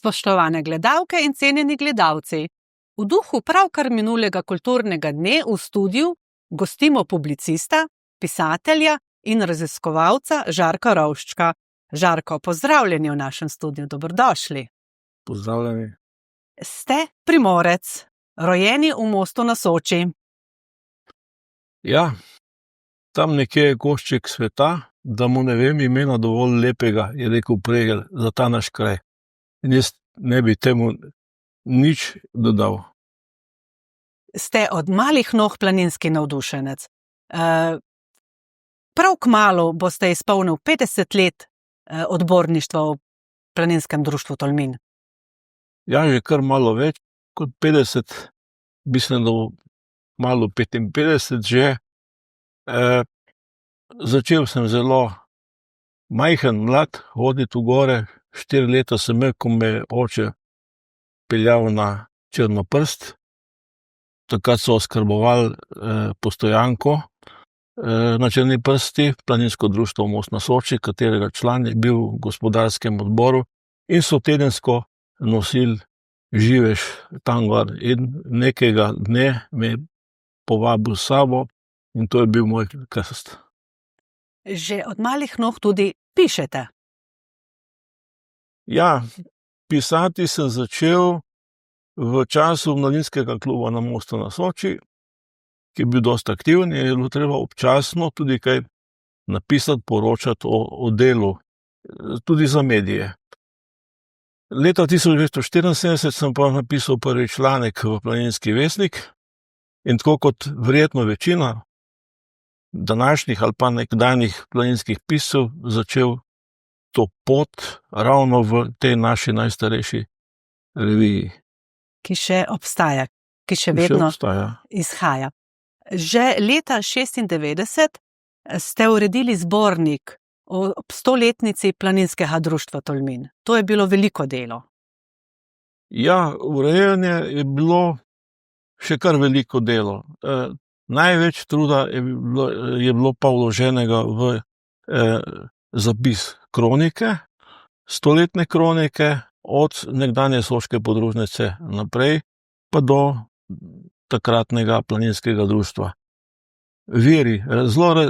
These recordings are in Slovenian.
Spoštovane gledalke in cenjeni gledalci, v duhu pravkar minulega kulturnega dne v studiu gostimo publicista, pisatelja in raziskovalca Žarka Rovščka. Žarko, pozdravljeni v našem studiu, dobrodošli. Pozdravljeni. Ste Primorec, rojeni v Mostu na Soči. Ja, tam nekje je košček sveta, da mu ne vem imena dovolj lepega, je rekel Pregel, za ta naš kraj. In jaz ne bi temu nič dodal. Ste od malih nog planinski navdušenec. Prav kmalu boste izpolnil 50 let odborništva v Planinskem društvu Tolmin. Ja, že kar malo več kot 50, mislim, da bo malo 55 že. Začel sem zelo majhen, mlad, hoditi v gore. 4 leta sem imel, ko me je oče peljal na Črnoprst. Takrat so oskrbovali postojanko na Črni prsti, Planinsko društvo Most na Soči, katerega član je bil v gospodarskem odboru, in so tedensko nosili živež tam gor. In nekega dne me je povabil s sabo in to je bil moj krst. Že od malih nog tudi pišete. Ja, pisati sem začel v času Mladinskega kluba na Mostu na Soči, ki je bil dosti aktiven in je bilo treba občasno tudi kaj napisati, poročati o delu, tudi za medije. Leta 1974 sem pa napisal prvi članek v Planinski vestnik in tako kot verjetno večina današnjih ali pa nekdanjih planinskih piscev začel to pot ravno v tej naši najstarejši reviji. Ki še obstaja, ki še vedno izhaja. Že leta 1996 ste uredili zbornik ob 100-letnici Planinskega društva Tolmin. To je bilo veliko delo. Ja, urejanje je bilo še kar veliko delo. Največ truda je bilo pa vloženega v zapis kronike, 100-letne kronike, od nekdanje Soške podružnice naprej, pa do takratnega Planinskega društva. Viri,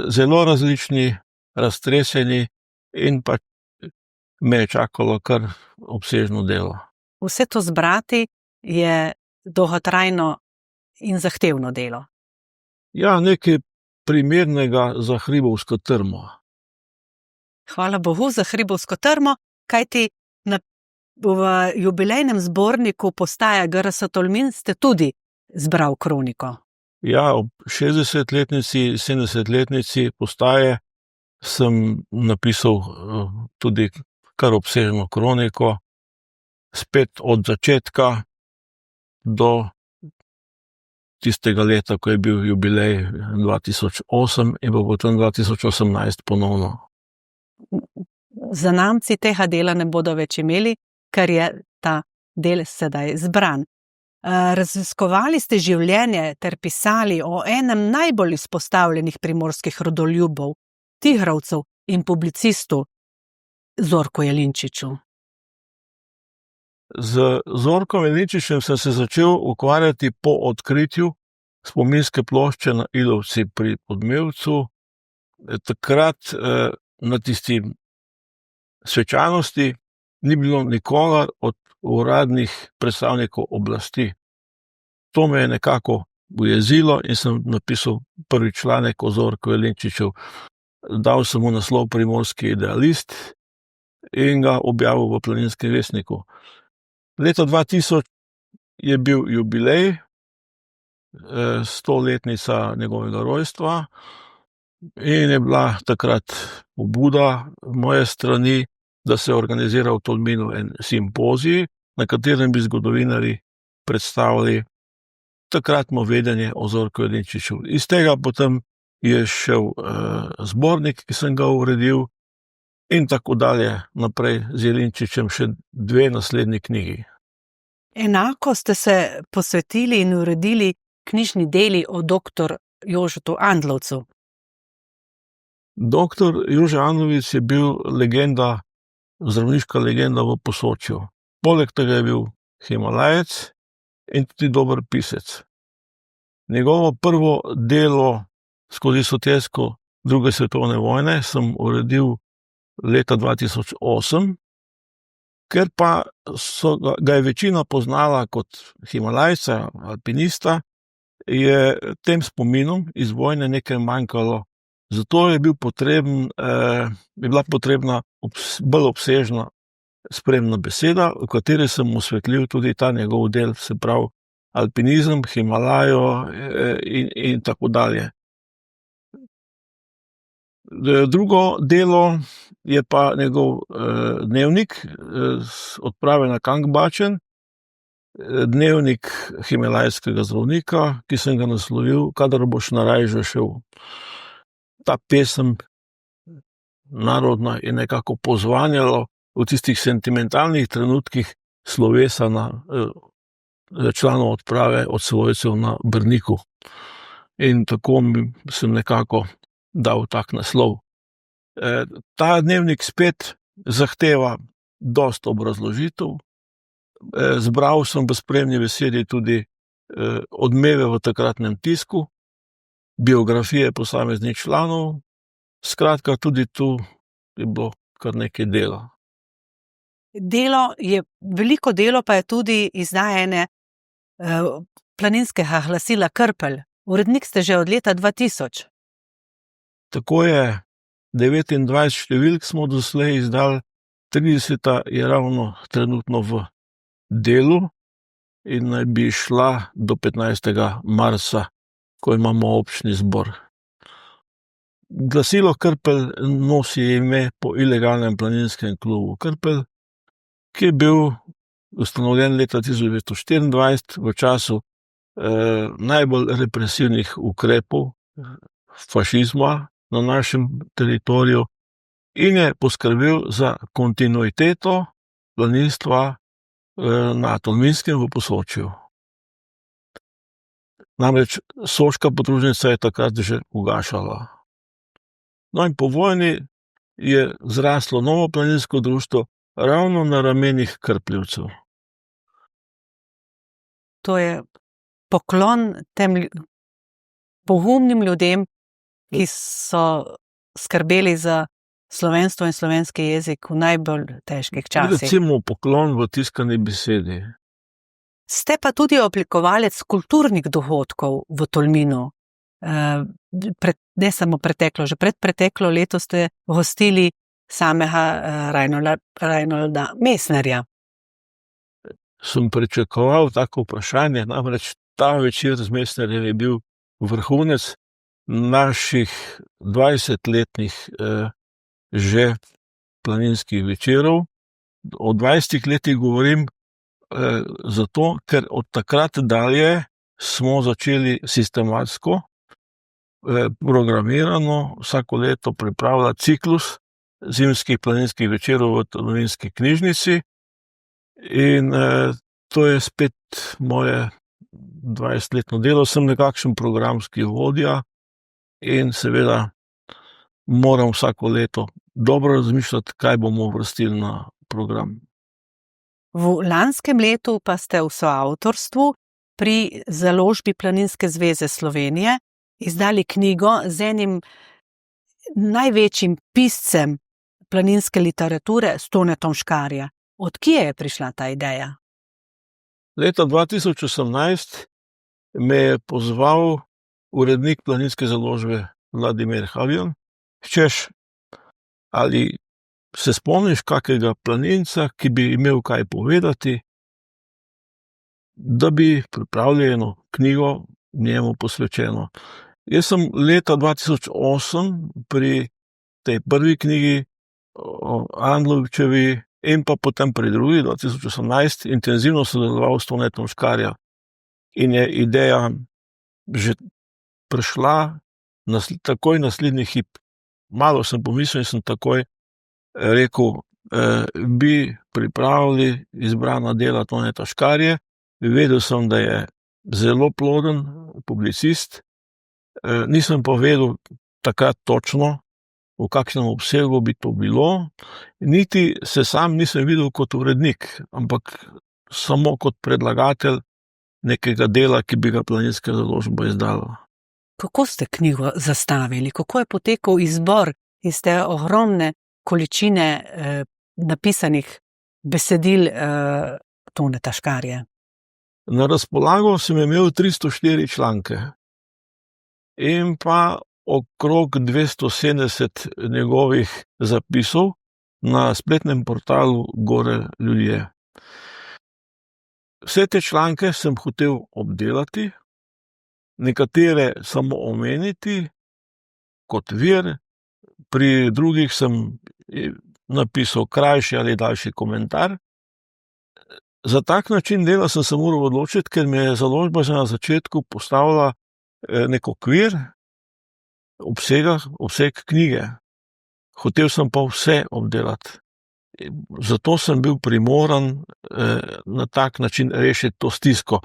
zelo različni, raztreseni in pa me je čakalo kar obsežno delo. Vse to zbrati je dolgotrajno in zahtevno delo. Ja, nekaj primernega za hribovsko trmo. Hvala Bogu za hribovsko trmo, kajti v jubilejnem zborniku postaja GRS Tolmin ste tudi zbral kroniko. Ja, ob 60-letnici, 70-letnici postaje sem napisal tudi kar obsežno kroniko, spet od začetka do tistega leta, ko je bil jubilej 2008 in pa potem 2018 ponovno. Zanamci tega dela ne bodo več imeli, ker je ta del sedaj zbran. Raziskovali ste življenje ter pisali o enem najbolj izpostavljenih primorskih rodoljubov, tigrovcev in publicistu Zorku Jelinčiču. Z Zorkom Jelinčičem sem se začel ukvarjati po odkritju spominske plošče na Ilovci pri Podmevcu. Takrat na tisti svečanosti ni bilo nikogar od uradnih predstavnikov oblasti. To me je nekako ujezilo in sem napisal prvi članek o Zorku Jelinčiču. Dal sem mu naslov Primorski idealist in ga objavil v Planinskem vestniku. Leta 2000 je bil jubilej, 100-letnica njegovega rojstva in je bila takrat pobuda moje strani, da se organizira v Tolminu en simpozij, na katerem bi zgodovinarji predstavili takratno vedenje o Zorku Jelinčiču. Iz tega potem je šel zbornik, ki sem ga uredil, in tako dalje naprej z Jelinčičem še 2 naslednji knjigi. Enako ste se posvetili in uredili knjižni deli o dr. Jožetu Andlovcu. Dr. Jože Andlovic je bil legenda, zdravniška legenda v Posočju. Poleg tega je bil himalajec in tudi dober pisec. Njegovo prvo delo skozi sotesko druge svetovne vojne sem uredil leta 2008, ker pa ga je večina poznala kot himalajca, alpinista, je tem spominom iz vojne nekaj manjkalo. Zato je bila potrebna bolj obsežna spremna beseda, v kateri sem osvetlil tudi ta njegov del, se pravi alpinizem, Himalajo in tako dalje. Drugo delo je pa njegov dnevnik odprave na Kangbačen, dnevnik himalajskega zdravnika, ki sem ga naslovil Kadar boš na Rajže šel. Ta pesem narodna je nekako pozvanjalo v tistih sentimentalnih trenutkih slovesa članov odprave od svojcev na Brniku. In tako sem nekako dal tak naslov. Ta dnevnik spet zahteva dosti obrazložitev. Zbral sem v spremni besedi tudi odmeve v takratnem tisku, biografije posameznih članov, skratka tudi tu je bilo kar nekaj dela. Veliko delo pa je tudi izdaja planinskega glasila Krpelj. Urednik ste že od leta 2000. Tako je, 29 številk smo doslej izdali, 30 je ravno trenutno v delu in naj bi šla do 15. marca, ko imamo občni zbor. Glasilo Krpelj nosi ime po ilegalnem planinskem klubu Krpelj, ki je bil ustanovljen leta 1924 v času najbolj represivnih ukrepov fašizma na našem teritoriju in je poskrbel za kontinuiteto planinstva na Tolminskem v Posočju. Namreč soška podružnica je takrat že ugašala. No in po vojni je zraslo novo planinsko društvo ravno na ramenih Krpljevcev. To je poklon tem pogumnim ljudem, ki so skrbeli za slovenstvo in slovenski jezik v najbolj težkih časih. Recimo poklon v tiskani besedi. Ste pa tudi oblikovalec kulturnih dogodkov v Tolminu. Ne samo preteklo, že predpreteklo leto ste gostili samega Reinolda Messnerja. Sem pričakoval tako vprašanje, namreč ta večer z Messnerjem je bil vrhunec naših 20-letnih že planinskih večerov. O 20 letih govorim zato, ker od takrat dalje smo začeli sistematsko, programirano vsako leto pripravljati ciklus zimskih planinskih večerov v Tolminski knjižnici in to je spet moje 20-letno delo. Sem nekakšen programski vodja in seveda moram vsako leto dobro razmišljati, kaj bomo uvrstili na program. V lanskem letu pa ste v soavtorstvu pri založbi Planinske zveze Slovenije izdali knjigo z enim največjim piscem planinske literature, Stonetom Škarja. Od kje je prišla ta ideja? Leta 2018 me je pozval urednik Planinske založbe Vladimir Havjan, češ, ali se spomniš kakega planinca, ki bi imel kaj povedati, da bi pripravili eno knjigo njemu posvečeno. Jaz sem leta 2008 pri tej prvi knjigi o Andlovičevi in pa potem pri drugi, 2018, intenzivno sodeloval s Stonetom Škarja. In je ideja že prišla takoj naslednji hip. Malo sem pomislil in sem takoj rekel, bi pripravili izbrana dela Stoneta Škarje. Vedel sem, da je zelo ploden publicist, nisem pa vedel takrat točno, v kakšnem obsegu bi to bilo, niti se sam nisem videl kot urednik, ampak samo kot predlagatelj nekega dela, ki bi ga Planinska založba izdala. Kako ste knjigo zastavili? Kako je potekal izbor iz te ogromne količine napisanih besedil Toneta Škarje? Na razpolago sem imel 304 članke in pa okrog 270 njegovih zapisov na spletnem portalu Gore ljudje. Vse te članke sem hotel obdelati, nekatere samo omeniti kot vir, pri drugih sem napisal krajši ali daljši komentar. Za tak način dela sem se moral odločiti, ker me je založba že na začetku postavila nek okvir, obseg knjige. Hotel sem pa vse obdelati. Zato sem bil primoran na tak način rešiti to stisko.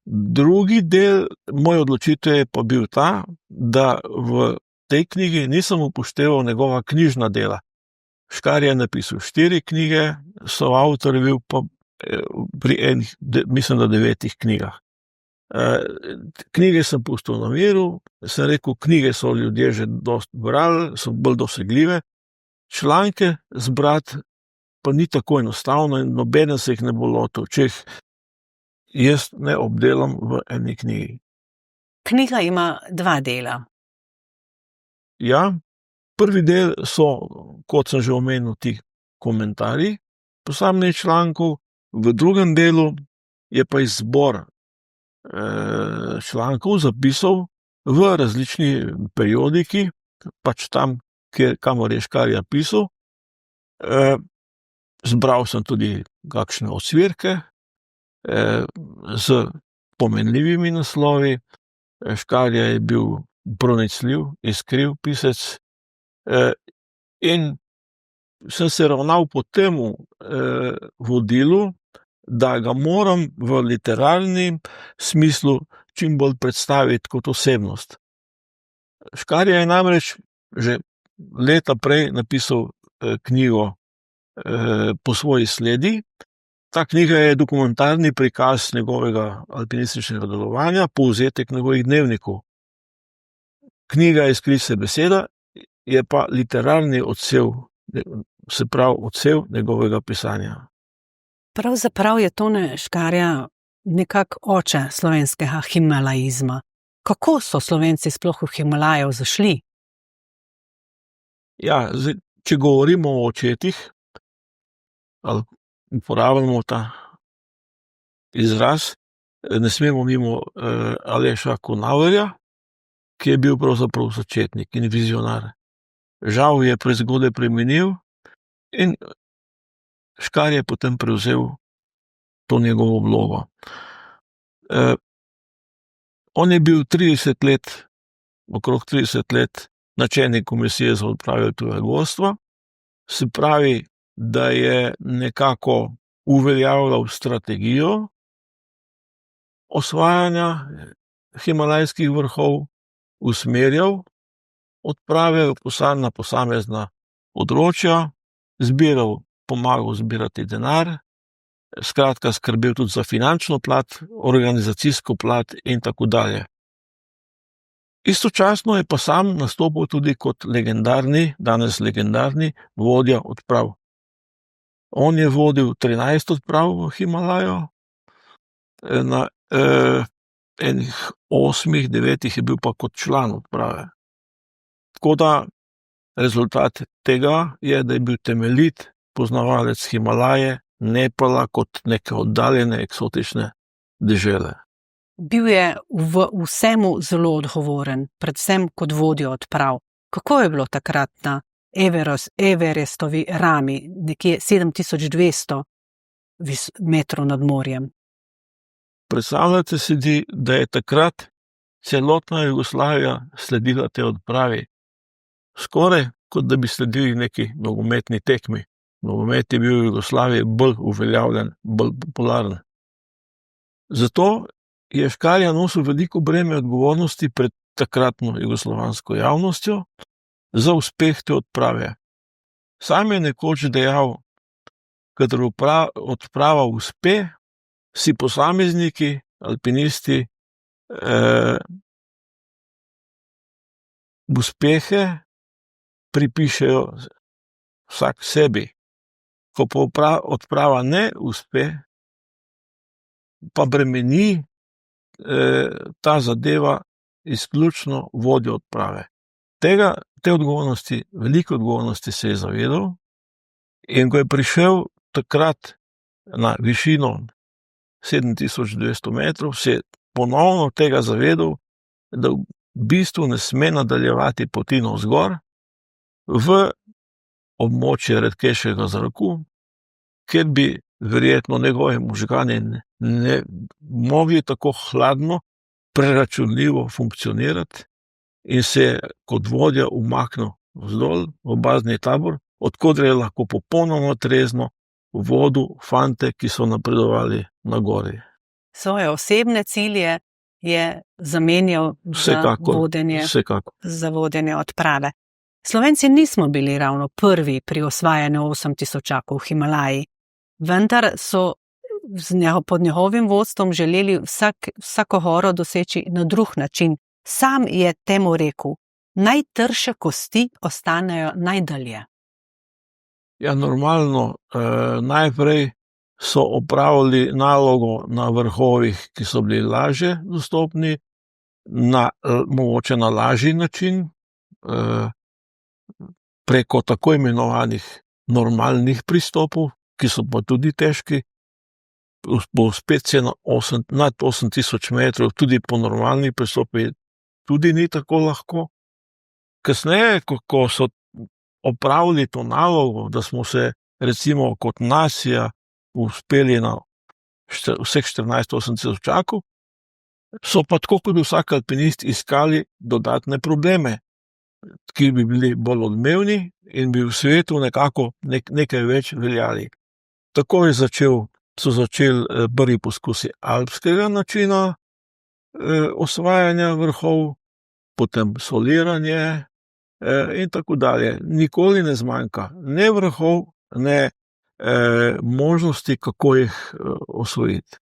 Drugi del moje odločitve je pa bil ta, da v tej knjigi nisem upošteval njegova knjižna dela. Škarje je napisal 4 knjige, soavtor je bil pa pri enih, mislim, da 9 knjigah. Knjige sem pustil na miru, sem rekel, knjige so ljudje že dosti brali, so bolj dosegljive, članke zbrati pa ni tako enostavno in nobeden se jih ne bo lotil, če jih jaz ne obdelam v eni knjigi. Knjiga ima 2 dela. Ja, prvi del so, kot sem že omenil, ti komentarji posameznih člankov, v drugem delu je pa izbor člankov, zapisov v različni periodiki, pač tam, kamor je Škarja pisal. Zbral sem tudi kakšne ocvirke z pomenljivimi naslovi. Škarja je bil pronicljiv, iskriv pisec in sem se ravnal po temu vodilu, da ga moram v literarnem smislu čim bolj predstaviti kot osebnost. Škarja je namreč že leta prej napisal knjigo Po svoji sledi. Ta knjiga je dokumentarni prikaz njegovega alpinističnega delovanja, povzetek njegovih dnevnikov. Knjiga je sklic beseda, je pa literarni odsev, se pravi odsev njegovega pisanja. Pravzaprav je Tone Škarja nekako oče slovenskega himalajizma. Kako so Slovenci sploh v Himalajo zašli? Ja, če govorimo o očetih, ali uporabljamo ta izraz, ne smemo mimo Aleša Konaverja, ki je bil pravzaprav začetnik in vizionar. Žal je prezgodaj preminil in Škarje je potem prevzel to njegovo vlogo. On je bil 30 let, okrog 30 let, načelnik komisije za odpravo tujega goststva, se pravi, da je nekako uveljavljal strategijo osvajanja himalajskih vrhov, usmerjal odprave na posamezna področja, pomagal zbirati denar, skratka skrbel tudi za finančno plat, organizacijsko plat in tako dalje. Istočasno je pa sam nastopil tudi kot danes legendarni vodja odprav. On je vodil 13 odprav v Himalajo, na enih 8, 9 je bil pa kot član odprave. Tako da rezultat tega je, da je bil temeljit poznavalec Himalaje, Nepala kot neke oddaljene eksotične dežele. Bil je v vsemu zelo odgovoren, predvsem kot vodja odprav. Kako je bilo takrat na Everestovi rami, nekje 7200 metrov nad morjem? Predstavljate si, da je takrat celotna Jugoslavija sledila te odpravi. Skoraj, kot da bi sledili neki nogometni tekmi. Nogomet je bil v Jugoslaviji bolj uveljavljen, bolj popularen. Zato je Škarja nosil veliko breme odgovornosti pred takratno jugoslovansko javnostjo za uspeh te odprave. Sam je nekoč dejal, kadar odprava uspe, si posamezniki, alpinisti, uspehe pripišejo vsak sebi. Ko pa odprava ne uspe, pa bremeni ta zadeva izključno vodjo odprave. Te odgovornosti, veliko odgovornosti se je zavedal in ko je prišel takrat na višino 7200 metrov, se je ponovno tega zavedal, da v bistvu ne sme nadaljevati poti navzgor v območje redkejšega zraku, kjer bi verjetno njegovi možgani ne mogli tako hladno, preračunljivo funkcionirati in se je kot vodja umaknil vzdolj v bazni tabor, od koder je lahko popolnoma trezno vodil fante, ki so napredovali na gori. Svoje osebne cilje je zamenjal za vodenje odprave. Slovenci nismo bili ravno prvi pri osvajanju 8000 v Himalaji, vendar so pod njegovim vodstvom želeli vsako goro doseči na drug način. Sam je temu rekel, najtrše kosti ostanejo najdalje. Ja, normalno, najprej so opravili nalogo na vrhovih, ki so bili lažje dostopni, mogoče na lažji način, preko tako imenovanih normalnih pristopov, ki so pa tudi težki. Spet se nad 8000 metrov, tudi po normalnih pristopih, tudi ni tako lahko. Kasneje, ko so opravili to nalogo, da smo se recimo kot nacija uspeli na vseh 14 so pa tako kot vsak alpinist iskali dodatne probleme, ki bi bili bolj odmevni in bi v svetu nekako nekaj več veljali. Tako so začeli prvi poskusi alpskega načina osvajanja vrhov, potem soliranje in tako dalje. Nikoli ne zmanjka ne vrhov, ne možnosti, kako jih osvojiti.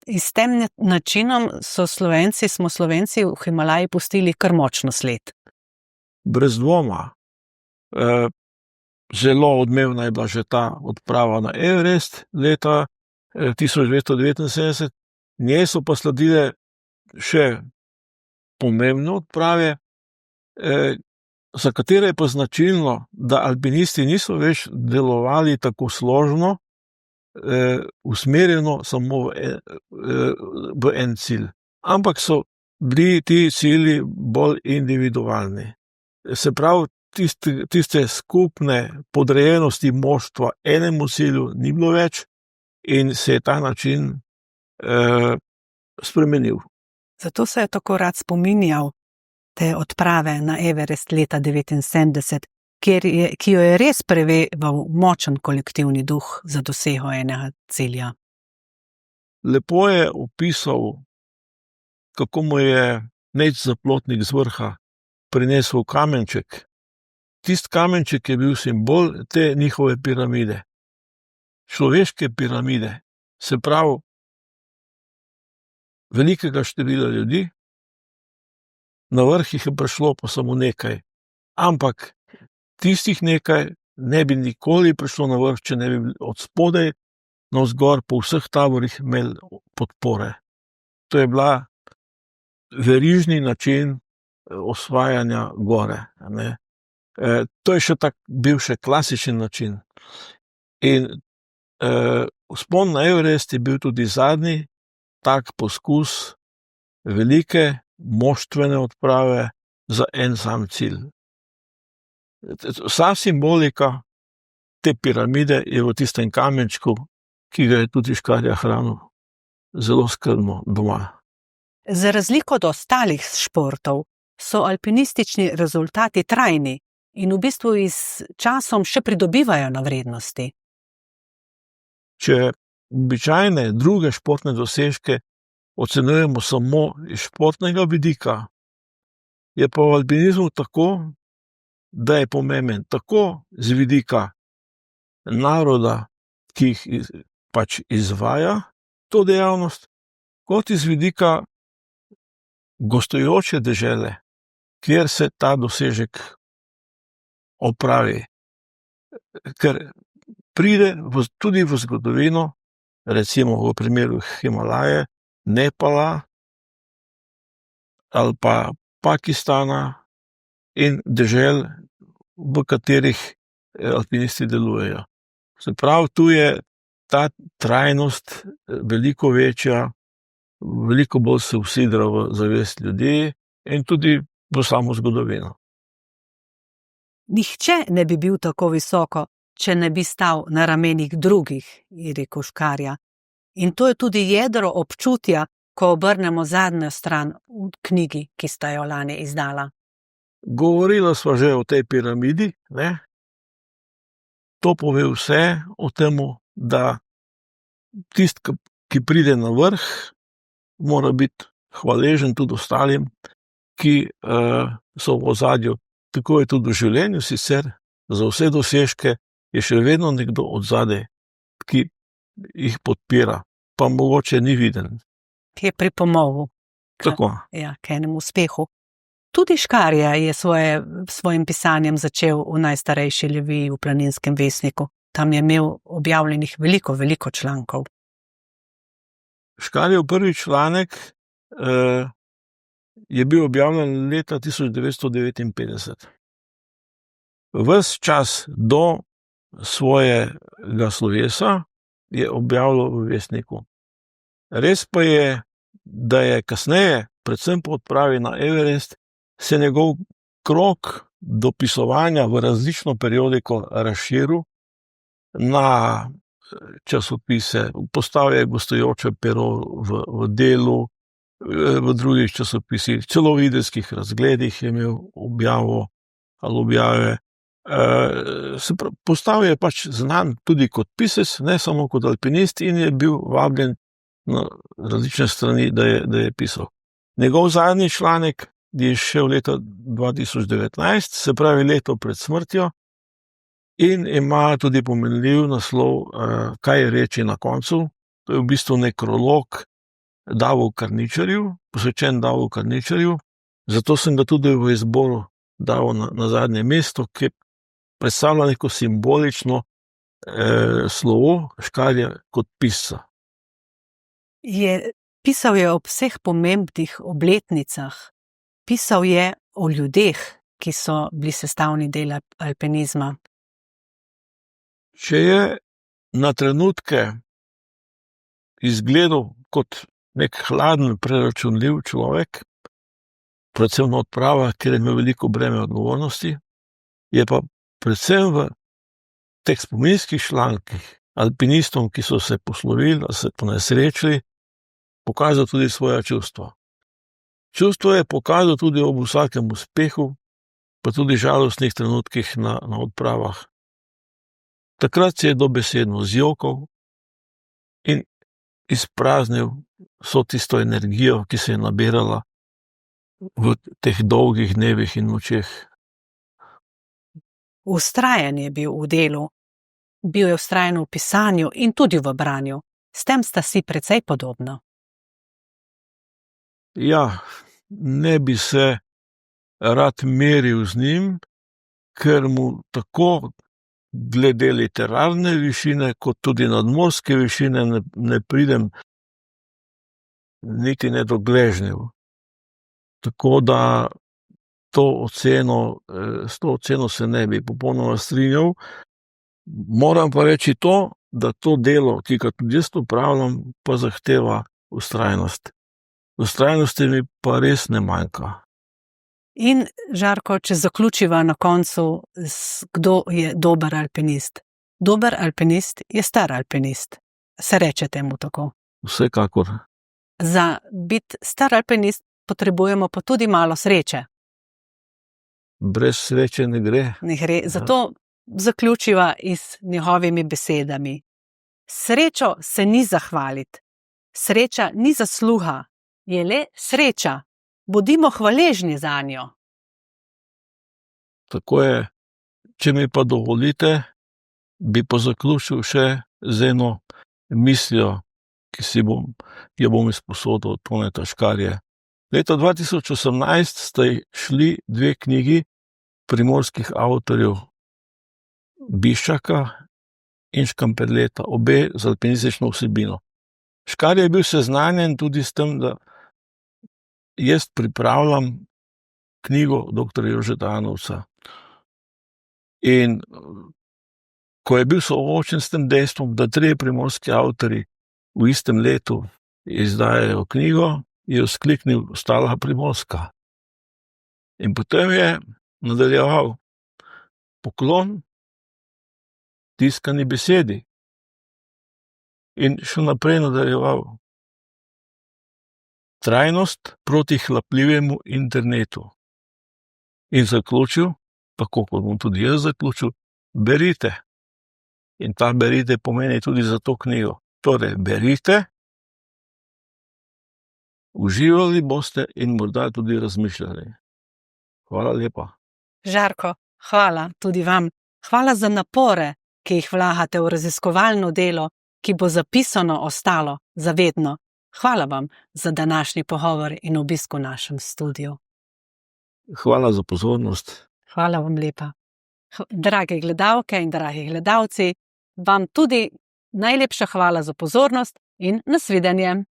S tem načinom smo Slovenci v Himalaji pustili kar močno sled. Brez dvoma. Zelo odmevna je bila že ta odprava na Everest leta 1979. Njej so pa sledile še pomembne odprave, za katere je pa značilno, da alpinisti niso več delovali tako složno, usmerjeno samo v en cilj. Ampak so bili ti cilji bolj individualni. Se pravi, tiste skupne podrejenosti moštva enemu cilju ni bilo več in se je ta način spremenil. Zato se je tako rad spominjal te odprave na Everest leta 1979, ki jo je res preveval močen kolektivni duh za dosego enega cilja. Lepo je opisal, kako mu je Nejc Zaplotnik z vrha prinesel kamenček. Tisti kamenček je bil simbol te njihove piramide. Človeške piramide, se pravi, velikega števila ljudi, na vrh jih je prišlo pa samo nekaj. Ampak tistih nekaj ne bi nikoli prišlo na vrh, če ne bi od spodaj navzgor po vseh taborih imeli podpore. To je bila verižni način osvajanja gore. Ne? To je bil še klasičen način. In vzpon na Everest je bil tudi zadnji tak poskus velike moštvene odprave za en sam cilj. Vsa simbolika te piramide je v tistem kamenčku, ki ga je tudi Škarja hranil zelo skrbno doma. Za razliko od ostalih športov so alpinistični rezultati trajni in v bistvu s časom še pridobivajo na vrednosti. Če običajne druge športne dosežke ocenjujemo samo iz športnega vidika, je pa v alpinizmu tako, da je pomemben tako z vidika naroda, ki jih pač izvaja to dejavnost, kot iz vidika gostujoče dežele, kjer se ta dosežek opravi. Ker pride tudi v zgodovino, recimo v primeru Himalaje, Nepala ali pa Pakistana in dežel, v katerih alpinisti delujejo. Se pravi, tu je ta trajnost veliko večja, veliko bolj se usidra v zavest ljudi in tudi v samo zgodovino. Nihče ne bi bil tako visoko, če ne bi stal na ramenih drugih, je rekel Škarja. In to je tudi jedro občutja, ko obrnemo zadnjo stran v knjigi, ki sta jo lani izdala. Govorila sva že o tej piramidi, ne? To pove vse o tem, da tisti, ki pride na vrh, mora biti hvaležen tudi ostalim, ki so v ozadju. Tako je tudi v življenju, sicer za vse dosežke je še vedno nekdo od zadaj, ki jih podpira, pa mogoče ni viden. Ki je pripomogel k enemu uspehu. Tudi Škarja je svojim pisanjem začel v najstarejši reviji v Planinskem vestniku. Tam je imel objavljenih veliko člankov. Škarjev prvi članek je bil objavljen leta 1959. Ves čas do svojega slovesa je objavljal v vestniku. Res pa je, da je kasneje, predvsem po odpravi na Everest, se njegov krog dopisovanja v različno periodiko razširil na časopise, postal je gostujoče pero v Delu, v drugih časopisih, celo v Idrijskih razgledih je imel objave. Postal je pač znan tudi kot pisec, ne samo kot alpinist, in je bil vabljen na različne strani, da je pisal. Njegov zadnji članek je šel leta 2019, se pravi leto pred smrtjo, in ima tudi pomenljiv naslov Kaj reči na koncu. To je v bistvu nekrolog Davu Karničarju, posvečen Davu Karničarju, zato sem ga tudi v izboru dal na zadnje mesto, ki predstavlja neko simbolično slovo Škarja kot pisca. Pisal je ob vseh pomembnih obletnicah, pisal je o ljudeh, ki so bili sestavni del alpinizma. Če je na trenutke izgledal kot nek hladen, preračunljiv človek, predvsem na odpravah, kjer je imel veliko breme odgovornosti, je pa predvsem v teh spominskih člankih alpinistom, ki so se poslovili, se ponesrečili, pokazal tudi svoja čustva. Čustvo je pokazal tudi ob vsakem uspehu, pa tudi žalostnih trenutkih na odpravah. Takrat se je dobesedno zjokal in izpraznil vso tisto energijo, ki se je nabirala v teh dolgih dnevih in nočeh. Vztrajen je bil v delu, bil je vztrajen v pisanju in tudi v branju. S tem sta si precej podobna. Ja, ne bi se rad meril z njim, ker mu tako glede literarne višine, kot tudi nadmorske višine ne pridem niti ne do gležnjev. Tako da s to oceno se ne bi popolnoma strinjal. Moram pa reči to, da to delo, ki ga tudi jaz opravljam, pa zahteva vztrajnost. Vztrajnosti mi pa res ne manjka. In, Žarko, če zaključiva na koncu, kdo je dober alpinist? Dober alpinist je star alpinist. Se reče temu tako? Vsekakor. Za biti star alpinist potrebujemo pa tudi malo sreče. Brez sreče ne gre. Ne gre. Zato zaključiva z njegovimi besedami. Srečo se ni zahvaliti. Sreča ni zasluha. Je le sreča. Bodimo hvaležni zanjo. Tako je. Če mi pa dovolite, bi pa zaključil še z eno mislijo, jo bom izposodil od Toneta Škarje. Leta 2018 sta šli dve knjigi primorskih avtorjev, Biščaka in Škamperleta, obe z alpinistično vsebino. Škarje je bil seznanjen tudi s tem, da jaz pripravljam knjigo doktor Jožeta Anovca. In ko je bil soočen s tem dejstvom, da trije primorski avtorji v istem letu izdajajo knjigo, je vzkliknil ostala Primorska. In potem je nadaljeval: poklon tiskani besedi. In še naprej nadaljeval: trajnost proti hlapljivemu internetu. In zaključil, tako kot bom tudi jaz zaključil: berite. In ta berite pomeni tudi za to knjigo. Torej, berite, uživali boste in morda tudi razmišljali. Hvala lepa. Žarko, hvala tudi vam. Hvala za napore, ki jih vlagate v raziskovalno delo, ki bo zapisano ostalo za vedno. Hvala vam za današnji pogovor in obisk v našem studiu. Hvala za pozornost. Hvala vam lepa. Drage gledalke in dragi gledalci, vam tudi najlepša hvala za pozornost in nasvidenje.